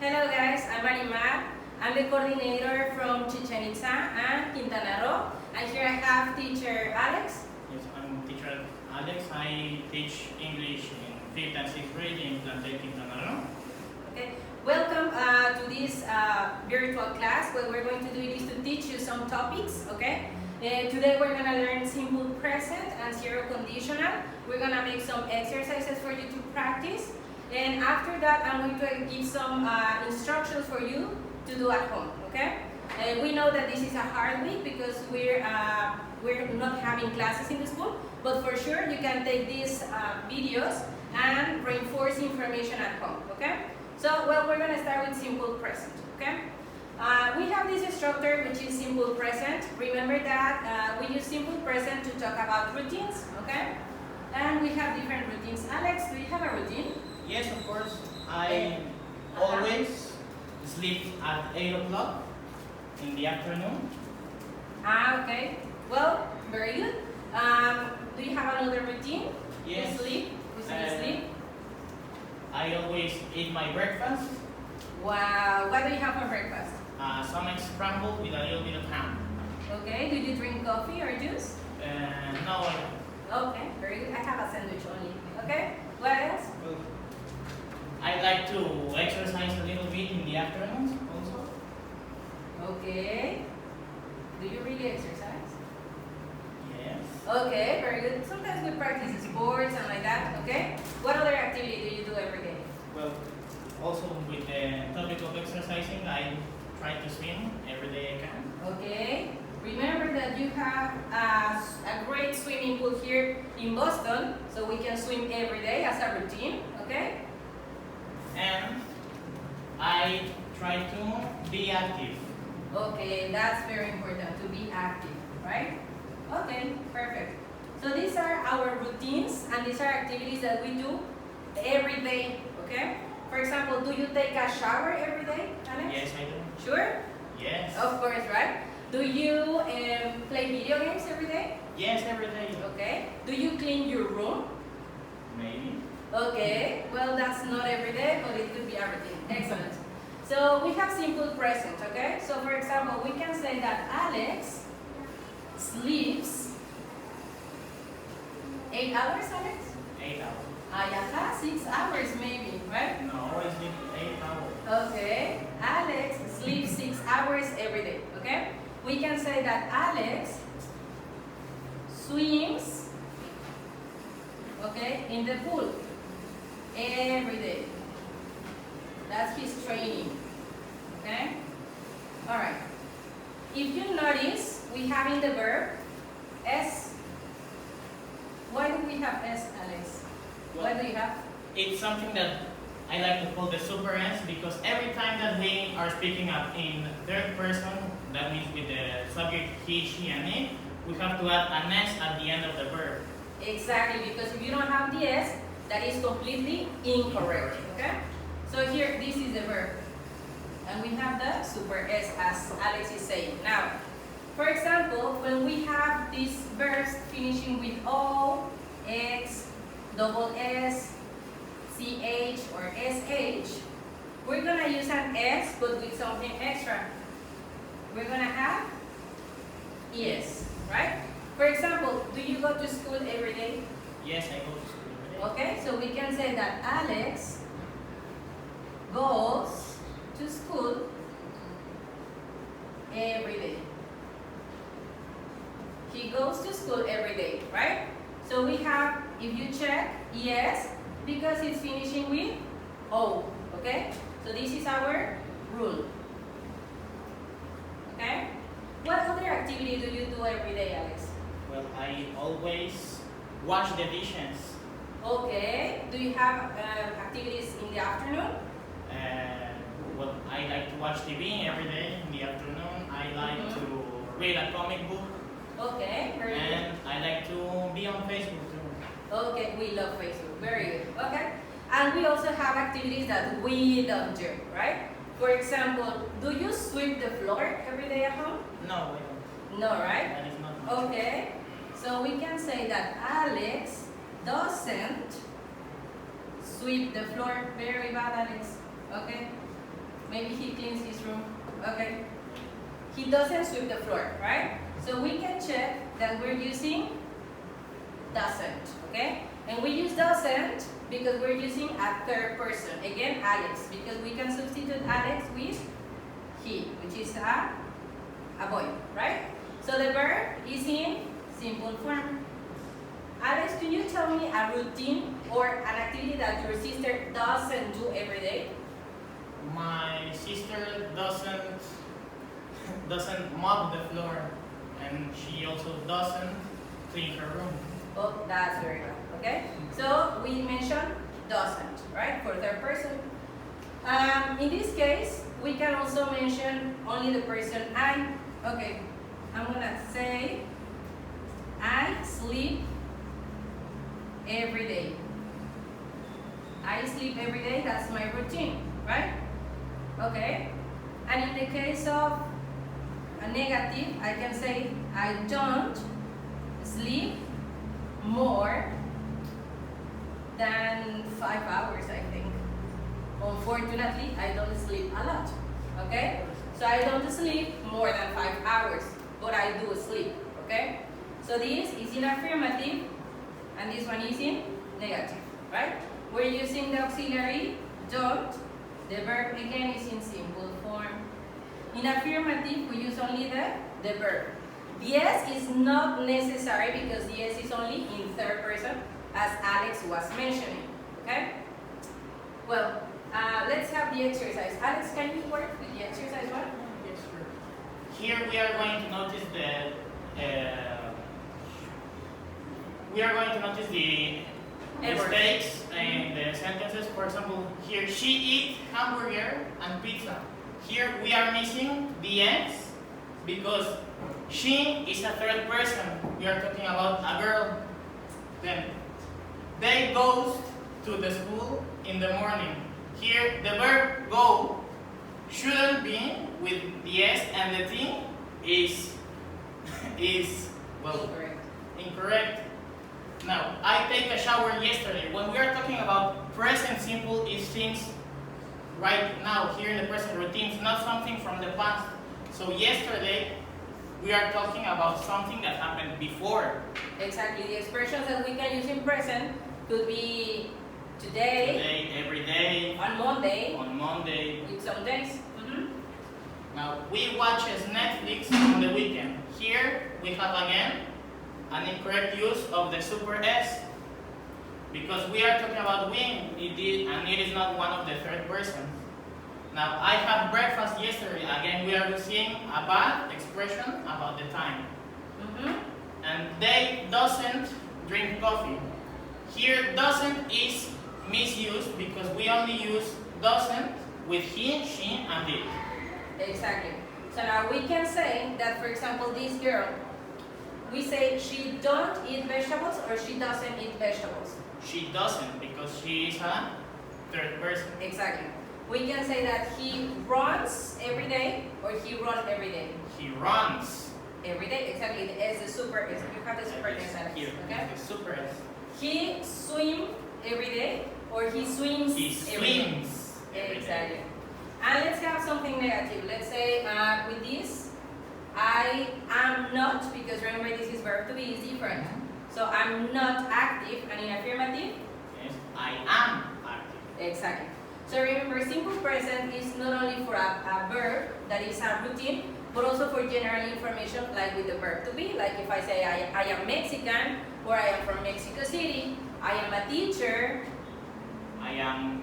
Hello guys, I'm Marimar. I'm the coordinator from Chichen Itza and Quintana Roo. And here I have teacher Alex. Yes, I'm teacher Alex. I teach English in 5th and 6th grade in Quintana Roo. Okay. Welcome to this virtual class. What we're going to do is to teach you some topics, okay? Today we're going to learn simple present and zero conditional. We're going to make some exercises for you to practice. And after that, I'm going to give some instructions for you to do at home, okay? We know that this is a hard week because we're not having classes in the school, but for sure you can take these videos and reinforce information at home, okay? So, well, we're going to start with simple present, okay? We have this structure which is simple present. Remember that we use simple present to talk about routines, okay? And we have different routines. Alex, do you have a routine? Yes, of course. I always sleep at 8 o'clock in the afternoon. Okay. Well, very good. Do you have another routine? Yes. You sleep? You sleep? I always eat my breakfast. Wow. What do you have for breakfast? Some eggs scrambled with a little bit of ham. Okay. Do you drink coffee or juice? No, I don't. Okay. Very good. I have a sandwich only. Okay. What else? Well, I like to exercise a little bit in the afternoons also. Okay. Do you really exercise? Yes. Okay, very good. Sometimes we practice sports and like that, okay? What other activity do you do every day? Well, also with the topic of exercising, I try to swim every day I can. Okay. Remember that you have a great swimming pool here in Boston, so we can swim every day as a routine, okay? And I try to be active. Okay, that's very important, to be active, right? Okay, perfect. So these are our routines, and these are activities that we do every day, okay? For example, do you take a shower every day, Alex? Yes, I do. Sure? Yes. Of course, right? Do you play video games every day? Yes, every day. Okay. Do you clean your room? Maybe. Okay. Well, that's not every day, but it could be everything. Excellent. So we have simple present, okay? So for example, we can say that Alex sleeps 8 hours, Alex? 8 hours. Yeah, 6 hours maybe, right? No, I sleep 8 hours. Okay. Alex sleeps 6 hours every day, okay? We can say that Alex swims, okay, in the pool every day. That's his training, okay? All right. If you notice, we have in the verb S. Why do we have S, Alex? What do you have? It's something that I like to call the super S because every time that we are speaking up in third person, that means with the subject he, she, and it, we have to add an S at the end of the verb. Exactly, because if you don't have the S, that is completely incorrect, okay? So here, this is the verb. And we have the super S, as Alex is saying. Now, for example, when we have these verbs finishing with O, X, double S, CH, or SH, we're going to use an S, but with something extra. We're going to have ES, right? For example, do you go to school every day? Yes, I go to school every day. Okay, so we can say that Alex goes to school every day. He goes to school every day, right? So we have, if you check, yes, because it's finishing with O, okay? So this is our rule. Okay? What other activity do you do every day, Alex? Well, I always wash the dishes. Okay. Do you have activities in the afternoon? Well, I like to watch TV every day in the afternoon. I like to read a comic book. Okay, very good. And I like to be on Facebook too. Okay, we love Facebook. Very good. Okay. And we also have activities that we don't do, right? For example, do you sweep the floor every day at home? No, I don't. No, right? That is not my Okay. So we can say that Alex doesn't sweep the floor. Very bad, Alex. Okay. Maybe he cleans his room. Okay. He doesn't sweep the floor, right? So we can check that we're using doesn't, okay? And we use doesn't because we're using a third person. Again, Alex, because we can substitute Alex with he, which is a boy, right? So the verb is in simple form. Alex, can you tell me a routine or an activity that your sister doesn't do every day? My sister doesn't mop the floor, and she also doesn't clean her room. Oh, that's very good. Okay? So we mentioned doesn't, right? For third person. In this case, we can also mention only the person I. Okay, I'm gonna say I sleep every day. I sleep every day, that's my routine, right? Okay. And in the case of a negative, I can say I don't sleep more than 5 hours, I think. Unfortunately, I don't sleep a lot. Okay? So I don't sleep more than 5 hours, but I do sleep. Okay? So this is in affirmative, and this one is in negative, right? We're using the auxiliary don't. The verb again is in simple form. In affirmative, we use only the verb. The S is not necessary because the S is only in third person, as Alex was mentioning. Okay? Well, let's have the exercise. Alex, can you work with the exercise one? Yes, sure. Here we are going to notice the mistakes in the sentences. For example, here she eats hamburger and pizza. Here we are missing the S because she is a third person. We are talking about a girl. Then they goes to the school in the morning. Here the verb go shouldn't be with the S, and the T is well incorrect. Now, I take a shower yesterday. When we are talking about present simple, is things right now, here in the present routines, not something from the past. So yesterday, we are talking about something that happened before. Exactly. The expressions that we can use in present could be today, every day, on Monday, with some days. Now, we watch Netflix on the weekend. Here, we have again an incorrect use of the super S because we are talking about we, and it is not one of the third person. Now, I had breakfast yesterday. Again, we are using a bad expression about the time. And they doesn't drink coffee. Here, doesn't is misused because we only use doesn't with he, she, and it. Exactly. So now we can say that, for example, this girl, we say she don't eat vegetables or she doesn't eat vegetables. She doesn't because she is a third person. Exactly. We can say that he runs every day or he runs every day. He runs every day. Exactly. The S is super S. You have the super S. Here, okay? the super S. He swims every day or he swims every day. Exactly. And let's have something negative. Let's say with this, I am not, because remember this is verb to be, is different. So I'm not active, and in affirmative? Yes, I am active. Exactly. So remember, simple present is not only for a verb that is a routine, but also for general information, like with the verb to be. Like if I say I am Mexican, or I am from Mexico City, I am a teacher, I am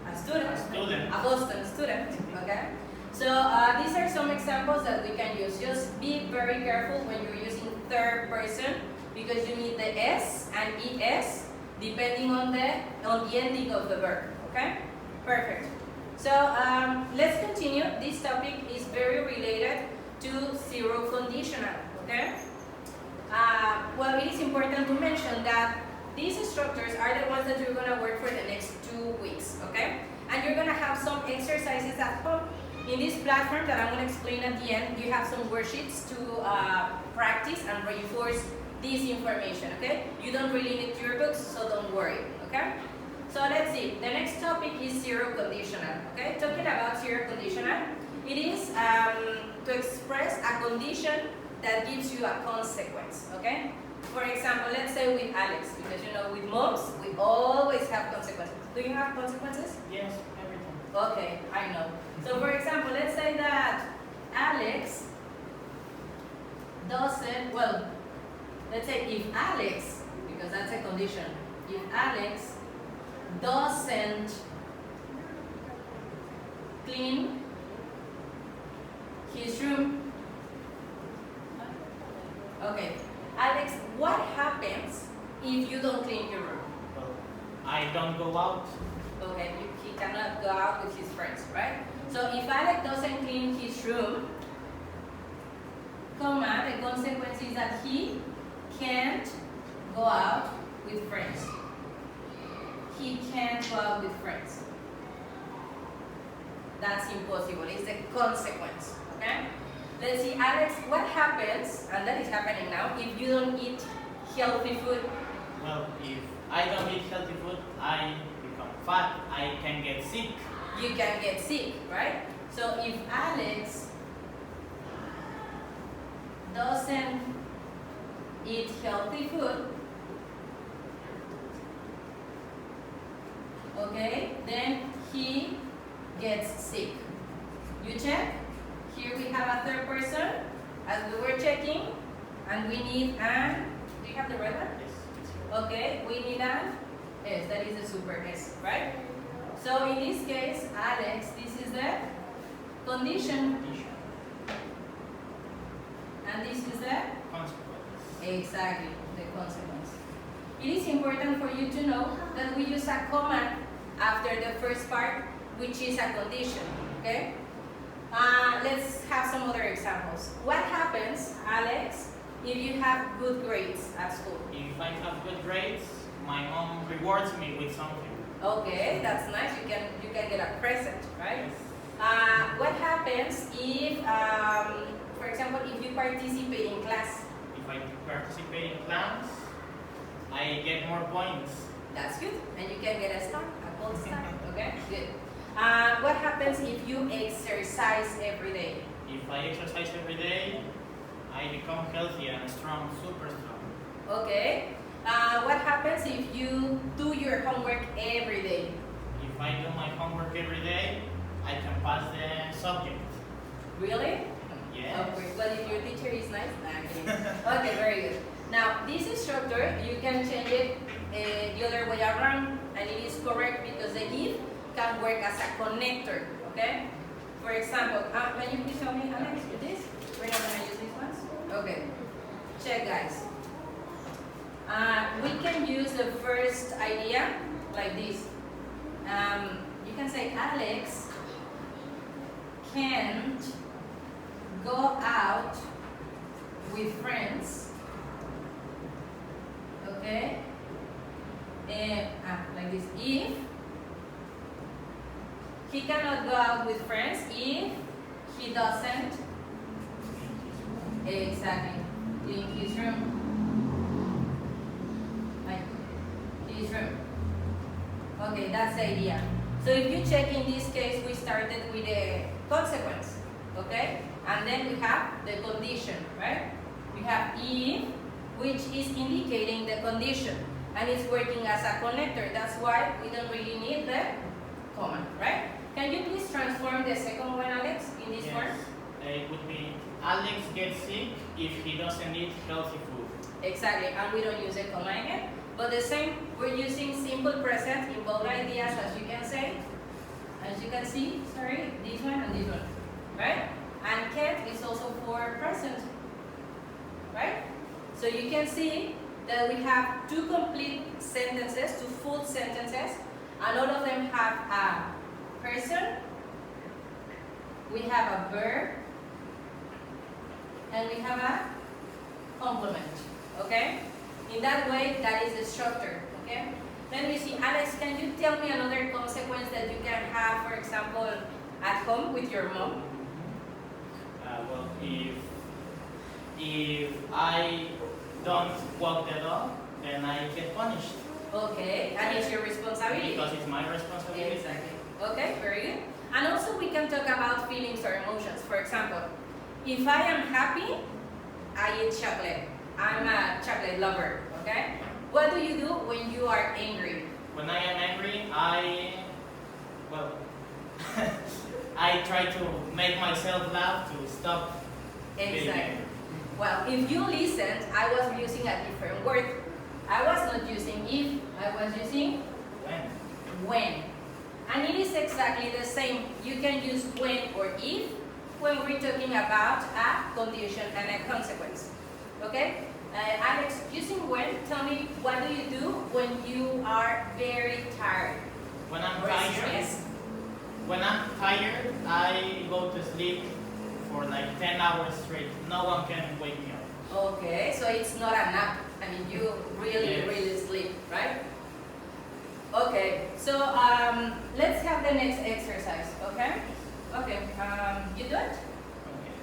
a student, a Boston student, okay? So these are some examples that we can use. Just be very careful when you're using third person because you need the S and ES depending on the ending of the verb, okay? Perfect. So let's continue. This topic is very related to zero conditional, okay? Well, it is important to mention that these structures are the ones that you're going to work for the next 2 weeks, okay? And you're going to have some exercises at home. In this platform that I'm going to explain at the end, you have some worksheets to practice and reinforce this information, okay? You don't really need your books, so don't worry, okay? So let's see. The next topic is zero conditional, okay? Talking about here conditional. It is to express a condition that gives you a consequence, okay? For example, let's say with Alex, because you know with moms, we always have consequences. Do you have consequences? Yes, everything. Okay, I know. So for example, let's say that Alex doesn't, well, let's say if Alex, because that's a condition, if Alex doesn't clean his room. Okay, Alex, what happens if you don't clean your room? Well, I don't go out. Okay, he cannot go out with his friends, right? So if Alex doesn't clean his room, comma, the consequence is that he can't go out with friends. He can't go out with friends. That's impossible. It's the consequence. Okay? Let's see, Alex, what happens, and that is happening now, if you don't eat healthy food? Well, if I don't eat healthy food, I become fat. I can get sick. You can get sick, right? So if Alex doesn't eat healthy food, okay, then he gets sick. You check. Here we have a third person, as we were checking, and we need an, do you have the red one? Yes. Okay, we need an S, that is the super S, right? So in this case, Alex, this is the condition, and this is the Consequence. exactly the consequence. It is important for you to know that we use a comma after the first part, which is a condition, okay? Let's have some other examples. What happens, Alex, if you have good grades at school? If I have good grades, my mom rewards me with something. Okay, that's nice. You can get a present, right? Yes. What happens if, for example, if you participate in class? If I participate in class, I get more points. That's good, and you can get a star, a gold star. Okay, good. What happens if you exercise every day? If I exercise every day, I become healthy and strong, super strong. Okay. What happens if you do your homework every day? If I do my homework every day, I can pass the subject. Really? Yes. Okay. Well, if your teacher is nice, nah, I'm kidding. Okay, very good. Now, this structure, you can change it the other way around, and it is correct because the if can work as a connector, okay? For example, can you please show me, Alex, with this? We're not going to use these ones? Okay. Check, guys. We can use the first idea like this. You can say, Alex can't go out with friends, okay? And like this, if he cannot go out with friends, if he doesn't exactly clean his room, like his room. Okay, that's the idea. So if you check in this case, we started with the consequence, okay? And then we have the condition, right? We have if, which is indicating the condition, and it's working as a connector. That's why we don't really need the comma, right? Can you please transform the second one, Alex, in this form? It would be Alex gets sick if he doesn't eat healthy food. Exactly, and we don't use a comma again. But the same, we're using simple present in both ideas, as you can say. As you can see, sorry, this one and this one, right? And can't is also for present, right? So you can see that we have two complete sentences, two full sentences, and all of them have a person, we have a verb, and we have a complement, okay? In that way, that is the structure, okay? Let me see, Alex, can you tell me another consequence that you can have, for example, at home with your mom? Well, if I don't walk the dog, then I get punished. Okay, and it's your responsibility. Because it's my responsibility. Exactly. Okay, very good. And also we can talk about feelings or emotions. For example, if I am happy, I eat chocolate. I'm a chocolate lover, okay? What do you do when you are angry? When I am angry, I try to make myself laugh to stop being Exactly. angry. Well, if you listened, I was using a different word. I was not using if, I was using when. And it is exactly the same. You can use when or if when we're talking about a condition and a consequence. Okay? Alex, using when, tell me, what do you do when you are very tired? When I'm Or tired, stressed? I go to sleep for like 10 hours straight. No one can wake me up. Okay, so it's not a nap. I mean, you Yes. really sleep, right? Okay, so let's have the next exercise, okay? Okay, you do it?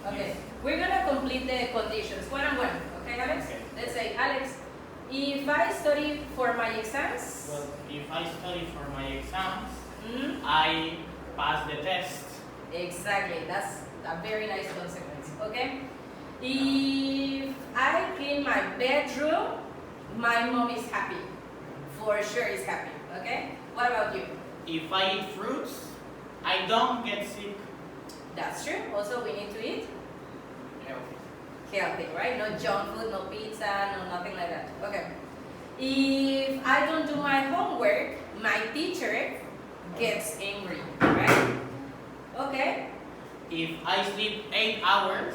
Okay, Yes. we're gonna complete the conditions one on one, okay, Alex? Okay. Let's say, Alex, if I study for my exams, Well, if I study for my exams, mm, I pass the test. exactly, that's a very nice consequence, okay? If I clean my bedroom, my mom is happy. For sure is happy, okay? What about you? If I eat fruits, I don't get sick. That's true. Also, we need to eat Healthy. healthy, right? No junk food, no pizza, no nothing like that. Okay. If I don't do my homework, my teacher gets angry, right? Okay. If I sleep 8 hours,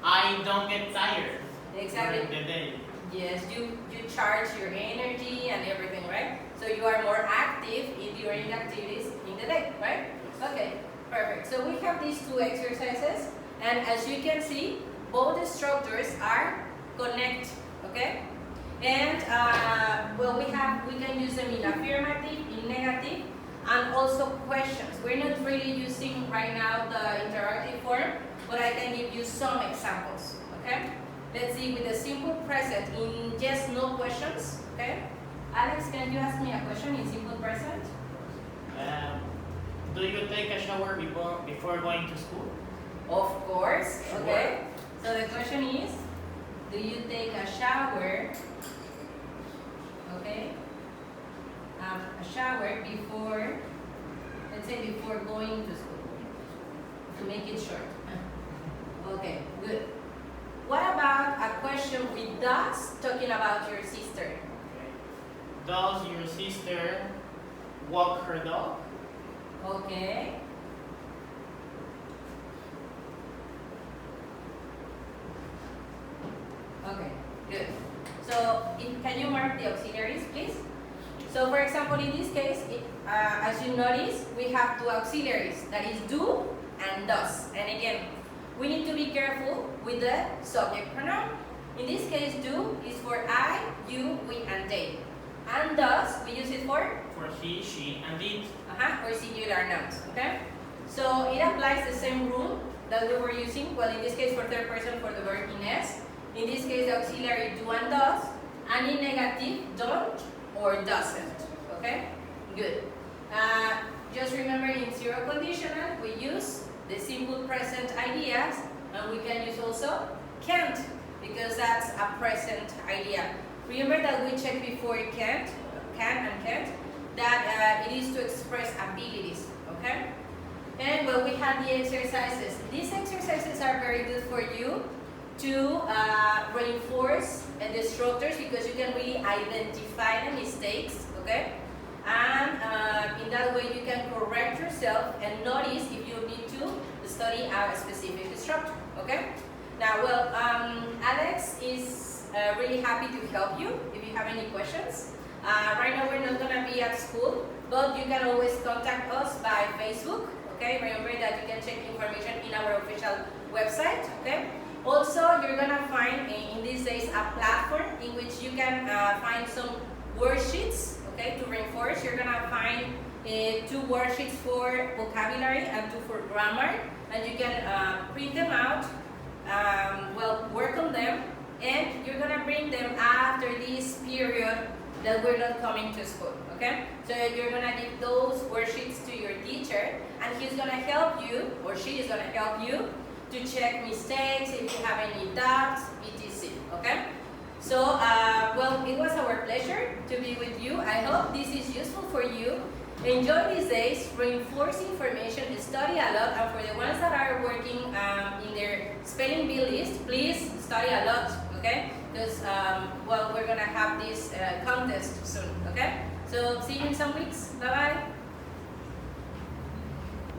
I don't get tired Exactly. during the day. Yes, you charge your energy and everything, right? So you are more active during activities in the day, right? Okay, perfect. So we have these two exercises, and as you can see, both structures are connected, okay? And we can use them in affirmative, in negative, and also questions. We're not really using right now the interactive form, but I can give you some examples, okay? Let's see, with the simple present in just no questions, okay? Alex, can you ask me a question in simple present? Do you take a shower before going to school? Of course, Sure. okay? So the question is, do you take a shower, okay? A shower before, let's say before going to school, to make it short. Okay, good. What about a question with does, talking about your sister? Does your sister walk her dog? Okay. Okay, good. So, can you mark the auxiliaries, please? So, for example, in this case, as you notice, we have two auxiliaries, that is do and does. And again, we need to be careful with the subject pronoun. In this case, do is for I, you, we, and they. And does, we use it for he, she, and it. or singular nouns, okay? So it applies the same rule that we were using, well, in this case for third person for the verb in S. In this case, the auxiliary do and does, and in negative, don't or doesn't, okay? Good. Just remember in zero conditional, we use the simple present ideas, and we can use also can't, because that's a present idea. Remember that we checked before can and can't, that it is to express abilities, okay? And well, we have the exercises. These exercises are very good for you to reinforce the structures, because you can really identify the mistakes, okay? And in that way you can correct yourself and notice if you need to study a specific structure, okay? Now, well, Alex is really happy to help you if you have any questions. Right now we're not going to be at school, but you can always contact us by Facebook, okay? Remember that you can check information in our official website, okay? Also, you're going to find in these days a platform in which you can find some worksheets, okay, to reinforce. You're going to find 2 worksheets for vocabulary and 2 for grammar, and you can print them out, work on them, and you're going to bring them after this period that we're not coming to school, okay? So you're going to give those worksheets to your teacher, and he's gonna help you, or she is gonna help you to check mistakes, if you have any doubts, etc. Okay? So, well, it was our pleasure to be with you. I hope this is useful for you. Enjoy these days, reinforce information, study a lot, and for the ones that are working in their spelling bee list, please study a lot, okay? Because, well, we're gonna have this contest soon, okay? So, see you in some weeks. Bye-bye.